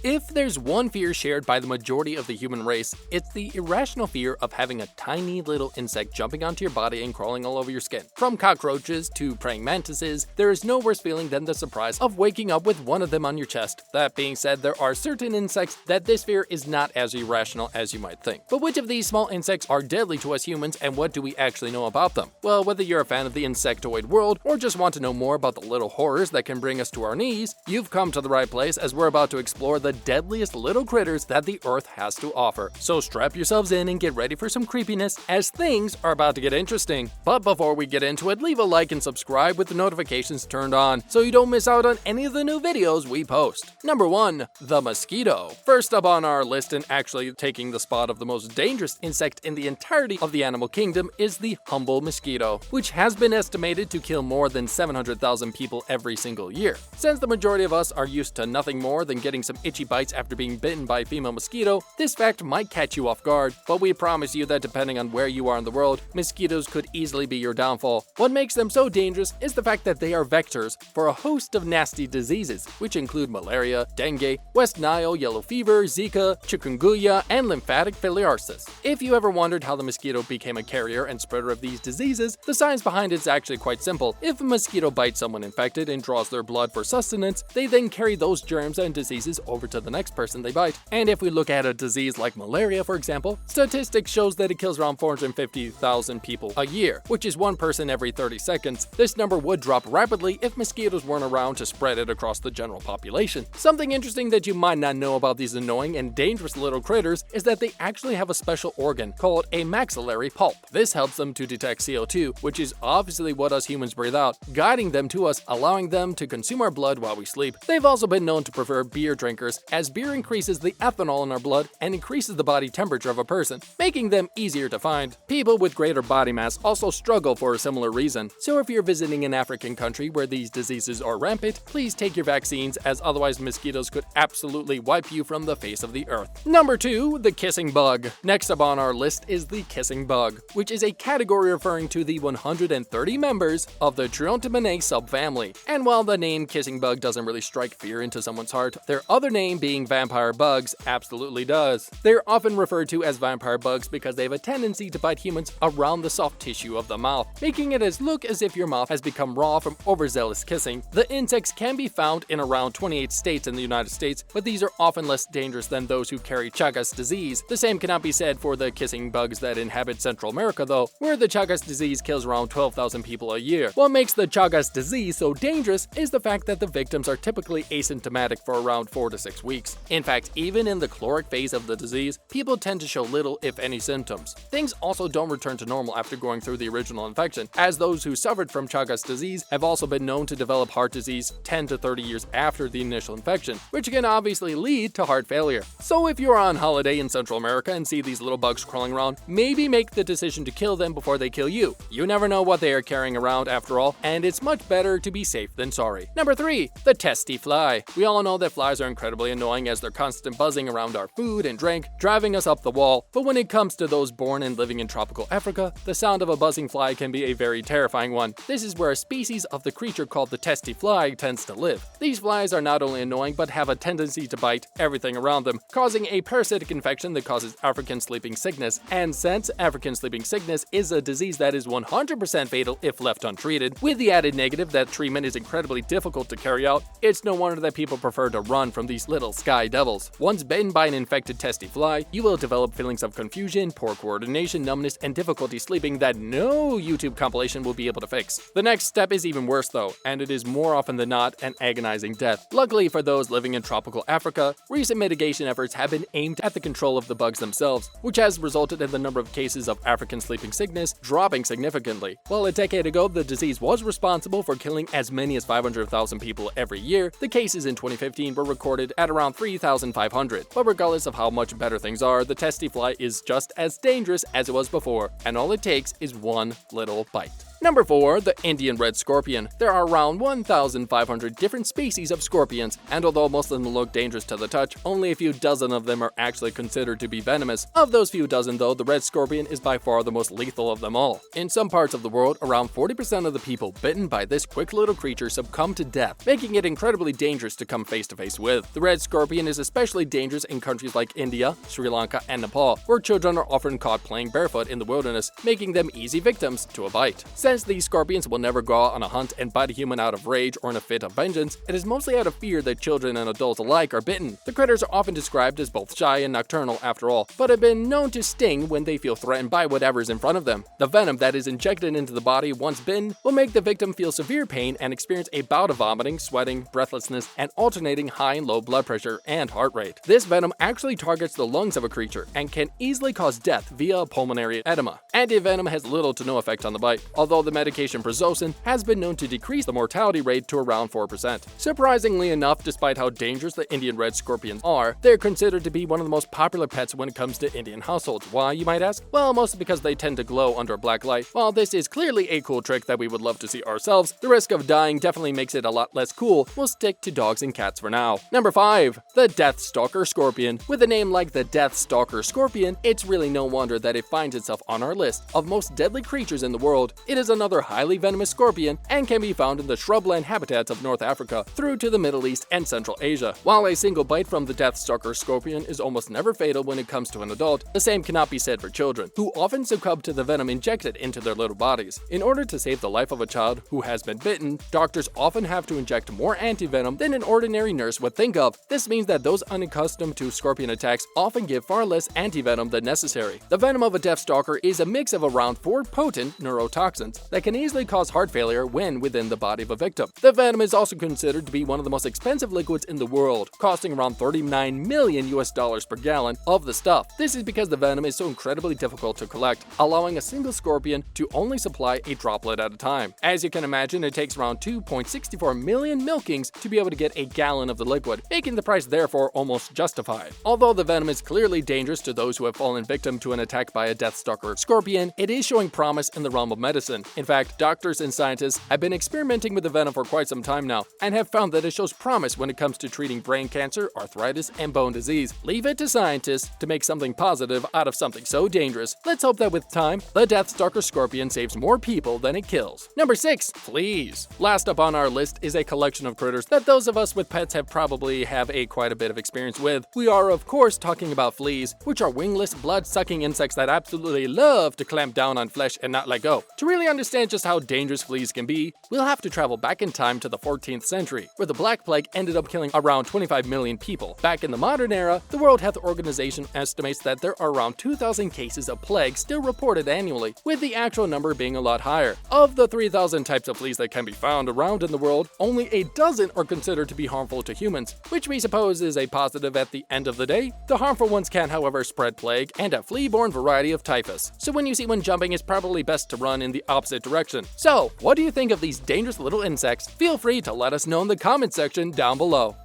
If there's one fear shared by the majority of the human race, it's the irrational fear of having a tiny little insect jumping onto your body and crawling all over your skin. From cockroaches to praying mantises, there is no worse feeling than the surprise of waking up with one of them on your chest. That being said, there are certain insects that this fear is not as irrational as you might think. But which of these small insects are deadly to us humans, and what do we actually know about them? Well, whether you're a fan of the insectoid world or just want to know more about the little horrors that can bring us to our knees, you've come to the right place, as we're about to explore the deadliest little critters that the earth has to offer. So strap yourselves in and get ready for some creepiness, as things are about to get interesting. But before we get into it, leave a like and subscribe with the notifications turned on so you don't miss out on any of the new videos we post. Number 1. The mosquito. First up on our list, and actually taking the spot of the most dangerous insect in the entirety of the animal kingdom, is the humble mosquito, which has been estimated to kill more than 700,000 people every single year. Since the majority of us are used to nothing more than getting some itchy bites after being bitten by a female mosquito, this fact might catch you off guard, but we promise you that depending on where you are in the world, mosquitoes could easily be your downfall. What makes them so dangerous is the fact that they are vectors for a host of nasty diseases, which include malaria, dengue, West Nile, yellow fever, Zika, chikungunya, and lymphatic filariasis. If you ever wondered how the mosquito became a carrier and spreader of these diseases, the science behind it is actually quite simple. If a mosquito bites someone infected and draws their blood for sustenance, they then carry those germs and diseases over to the next person they bite. And if we look at a disease like malaria, for example, statistics shows that it kills around 450,000 people a year, which is one person every 30 seconds. This number would drop rapidly if mosquitoes weren't around to spread it across the general population. Something interesting that you might not know about these annoying and dangerous little critters is that they actually have a special organ called a maxillary pulp. This helps them to detect CO2, which is obviously what us humans breathe out, guiding them to us, allowing them to consume our blood while we sleep. They've also been known to prefer beer drinkers, as beer increases the ethanol in our blood and increases the body temperature of a person, making them easier to find. People with greater body mass also struggle for a similar reason, so if you're visiting an African country where these diseases are rampant, please take your vaccines, as otherwise mosquitoes could absolutely wipe you from the face of the earth. Number 2. The kissing bug. Next up on our list is the kissing bug, which is a category referring to the 130 members of the Triontomanae subfamily. And while the name kissing bug doesn't really strike fear into someone's heart, their other name being vampire bugs absolutely does. They're often referred to as vampire bugs because they have a tendency to bite humans around the soft tissue of the mouth, making it look as if your mouth has become raw from overzealous kissing. The insects can be found in around 28 states in the United States, but these are often less dangerous than those who carry Chagas disease. The same cannot be said for the kissing bugs that inhabit Central America though, where the Chagas disease kills around 12,000 people a year. What makes the Chagas disease so dangerous is the fact that the victims are typically asymptomatic for around 4 to 6 weeks. In fact, even in the chloric phase of the disease, people tend to show little, if any, symptoms. Things also don't return to normal after going through the original infection, as those who suffered from Chagas disease have also been known to develop heart disease 10 to 30 years after the initial infection, which can obviously lead to heart failure. So if you're on holiday in Central America and see these little bugs crawling around, maybe make the decision to kill them before they kill you. You never know what they are carrying around after all, and it's much better to be safe than sorry. Number 3. The Tsetse Fly. We all know that flies are incredibly annoying, as they're constant buzzing around our food and drink, driving us up the wall. But when it comes to those born and living in tropical Africa, the sound of a buzzing fly can be a very terrifying one. This is where a species of the creature called the Tsetse Fly tends to live. These flies are not only annoying, but have a tendency to bite everything around them, causing a parasitic infection that causes African sleeping sickness. And since African sleeping sickness is a disease that is 100% fatal if left untreated, with the added negative that treatment is incredibly difficult to carry out, it's no wonder that people prefer to run from these little sky devils. Once bitten by an infected Tsetse Fly, you will develop feelings of confusion, poor coordination, numbness, and difficulty sleeping that no YouTube compilation will be able to fix. The next step is even worse though, and it is more often than not an agonizing death. Luckily for those living in tropical Africa, recent mitigation efforts have been aimed at the control of the bugs themselves, which has resulted in the number of cases of African sleeping sickness dropping significantly. While a decade ago the disease was responsible for killing as many as 500,000 people every year, the cases in 2015 were recorded at around 3,500. But regardless of how much better things are, the Tsetse Fly is just as dangerous as it was before, and all it takes is one little bite. Number 4. The Indian red scorpion. There are around 1,500 different species of scorpions, and although most of them look dangerous to the touch, only a few dozen of them are actually considered to be venomous. Of those few dozen though, the red scorpion is by far the most lethal of them all. In some parts of the world, around 40% of the people bitten by this quick little creature succumb to death, making it incredibly dangerous to come face to face with. The red scorpion is especially dangerous in countries like India, Sri Lanka, and Nepal, where children are often caught playing barefoot in the wilderness, making them easy victims to a bite. Since these scorpions will never go out on a hunt and bite a human out of rage or in a fit of vengeance, it is mostly out of fear that children and adults alike are bitten. The critters are often described as both shy and nocturnal after all, but have been known to sting when they feel threatened by whatever's in front of them. The venom that is injected into the body once bitten will make the victim feel severe pain and experience a bout of vomiting, sweating, breathlessness, and alternating high and low blood pressure and heart rate. This venom actually targets the lungs of a creature and can easily cause death via pulmonary edema. Antivenom has little to no effect on the bite, although the medication Prazosin has been known to decrease the mortality rate to around 4%. Surprisingly enough, despite how dangerous the Indian red scorpions are, they're considered to be one of the most popular pets when it comes to Indian households. Why, you might ask? Well, mostly because they tend to glow under a black light. While this is clearly a cool trick that we would love to see ourselves, the risk of dying definitely makes it a lot less cool. We'll stick to dogs and cats for now. Number 5. The Death Stalker Scorpion. With a name like the Death Stalker Scorpion, it's really no wonder that it finds itself on our list of most deadly creatures in the world. It is another highly venomous scorpion and can be found in the shrubland habitats of North Africa through to the Middle East and Central Asia. While a single bite from the Death Stalker Scorpion is almost never fatal when it comes to an adult, the same cannot be said for children, who often succumb to the venom injected into their little bodies. In order to save the life of a child who has been bitten, doctors often have to inject more antivenom than an ordinary nurse would think of. This means that those unaccustomed to scorpion attacks often give far less antivenom than necessary. The venom of a Death Stalker is a mix of around 4 potent neurotoxins that can easily cause heart failure when within the body of a victim. The venom is also considered to be one of the most expensive liquids in the world, costing around $39 million per gallon of the stuff. This is because the venom is so incredibly difficult to collect, allowing a single scorpion to only supply a droplet at a time. As you can imagine, it takes around 2.64 million milkings to be able to get a gallon of the liquid, making the price therefore almost justified. Although the venom is clearly dangerous to those who have fallen victim to an attack by a Death Stalker scorpion, it is showing promise in the realm of medicine. In fact, doctors and scientists have been experimenting with the venom for quite some time now, and have found that it shows promise when it comes to treating brain cancer, arthritis, and bone disease. Leave it to scientists to make something positive out of something so dangerous. Let's hope that with time, the Death Stalker scorpion saves more people than it kills. Number 6. Fleas. Last up on our list is a collection of critters that those of us with pets have probably quite a bit of experience with. We are of course talking about fleas, which are wingless, blood-sucking insects that absolutely love to clamp down on flesh and not let go. To really understand just how dangerous fleas can be, we'll have to travel back in time to the 14th century, where the Black Plague ended up killing around 25 million people. Back in the modern era, the World Health Organization estimates that there are around 2,000 cases of plague still reported annually, with the actual number being a lot higher. Of the 3,000 types of fleas that can be found around in the world, only a dozen are considered to be harmful to humans, which we suppose is a positive at the end of the day. The harmful ones can, however, spread plague and a flea-borne variety of typhus. So when you see one jumping, it's probably best to run in the opposite direction. So, what do you think of these dangerous little insects? Feel free to let us know in the comment section down below.